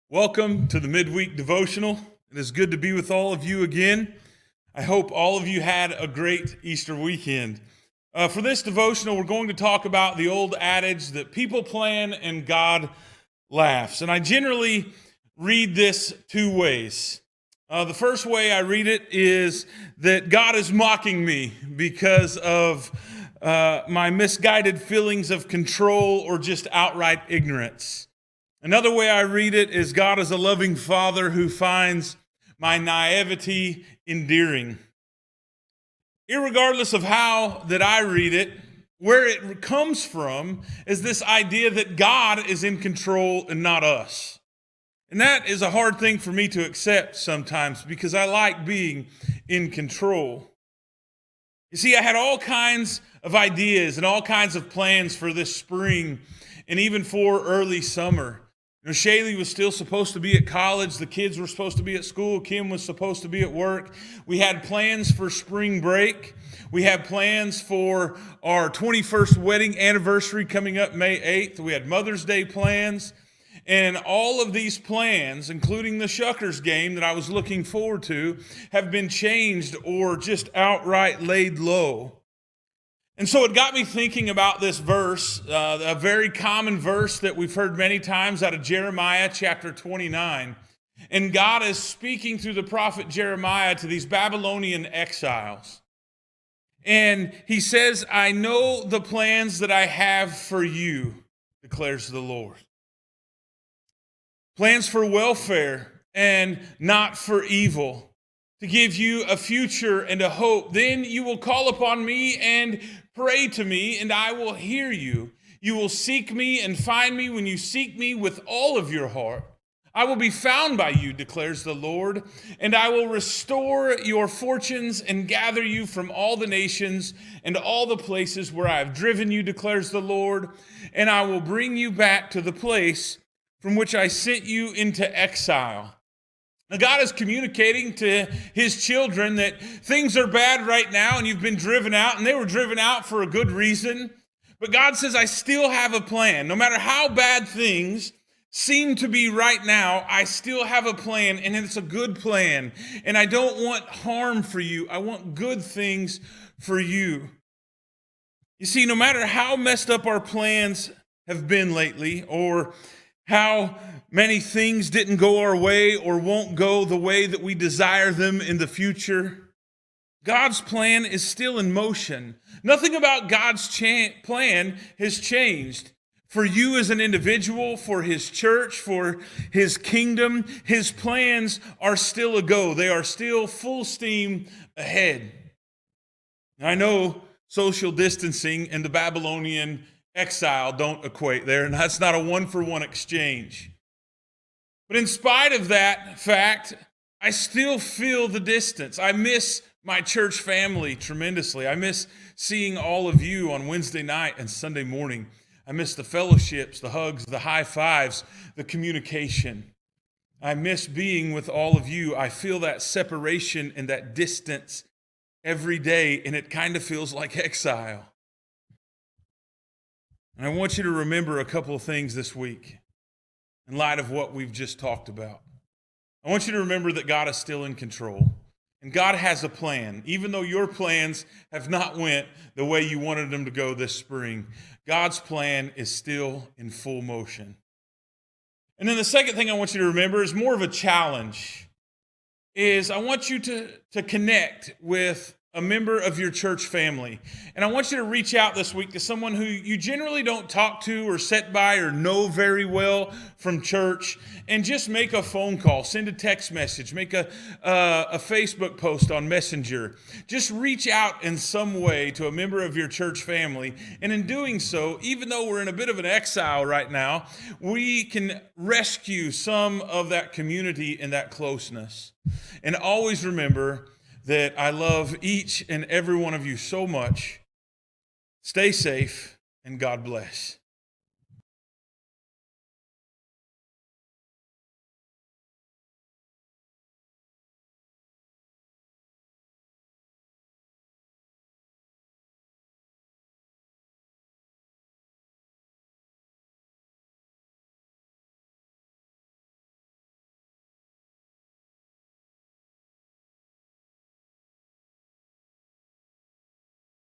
Welcome to the Midweek Devotional. It is good to be with all of you again. I hope all of you had a great Easter weekend. For this devotional, we're going to talk about the old adage that people plan and God laughs. And I generally read this two ways. The first way I read it is that God is mocking me because of my misguided feelings of control or just outright ignorance. Another way I read it is God is a loving Father who finds my naivety endearing. Irregardless of how that I read it, where it comes from is this idea that God is in control and not us. And that is a hard thing for me to accept sometimes because I like being in control. You see, I had all kinds of ideas and all kinds of plans for this spring and even for early summer. Shaylee was still supposed to be at college. The kids were supposed to be at school. Kim was supposed to be at work. We had plans for spring break. We had plans for our 21st wedding anniversary coming up May 8th. We had Mother's Day plans. And all of these plans, including the Shuckers game that I was looking forward to, have been changed or just outright laid low. And so it got me thinking about this verse, a very common verse that we've heard many times out of Jeremiah chapter 29. And God is speaking through the prophet Jeremiah to these Babylonian exiles. And he says, "I know the plans that I have for you, declares the Lord. Plans for welfare and not for evil, to give you a future and a hope. Then you will call upon me and pray to me, and I will hear you. You will seek me and find me when you seek me with all of your heart. I will be found by you, declares the Lord, and I will restore your fortunes and gather you from all the nations and all the places where I have driven you, declares the Lord, and I will bring you back to the place from which I sent you into exile." Now, God is communicating to his children that things are bad right now and you've been driven out, and they were driven out for a good reason. But God says, I still have a plan. No matter how bad things seem to be right now, I still have a plan, and it's a good plan. And I don't want harm for you. I want good things for you. You see, no matter how messed up our plans have been lately, or how many things didn't go our way or won't go the way that we desire them in the future, God's plan is still in motion. Nothing about God's plan has changed. For you as an individual, for his church, for his kingdom, his plans are still a go. They are still full steam ahead. I know social distancing and the Babylonian exile don't equate there, and that's not a one-for-one exchange. But in spite of that fact, I still feel the distance. I miss my church family tremendously. I miss seeing all of you on Wednesday night and Sunday morning. I miss the fellowships, the hugs, the high fives, the communication. I miss being with all of you. I feel that separation and that distance every day, and it kind of feels like exile. And I want you to remember a couple of things this week in light of what we've just talked about. I want you to remember that God is still in control, and God has a plan. Even though your plans have not went the way you wanted them to go this spring, God's plan is still in full motion. And then the second thing I want you to remember is more of a challenge, is I want you to connect with a member of your church family. And I want you to reach out this week to someone who you generally don't talk to or sit by or know very well from church, and just make a phone call, send a text message, make a Facebook post on Messenger. Just reach out in some way to a member of your church family. And in doing so, even though we're in a bit of an exile right now, we can rescue some of that community and that closeness. And always remember that I love each and every one of you so much. Stay safe, and God bless.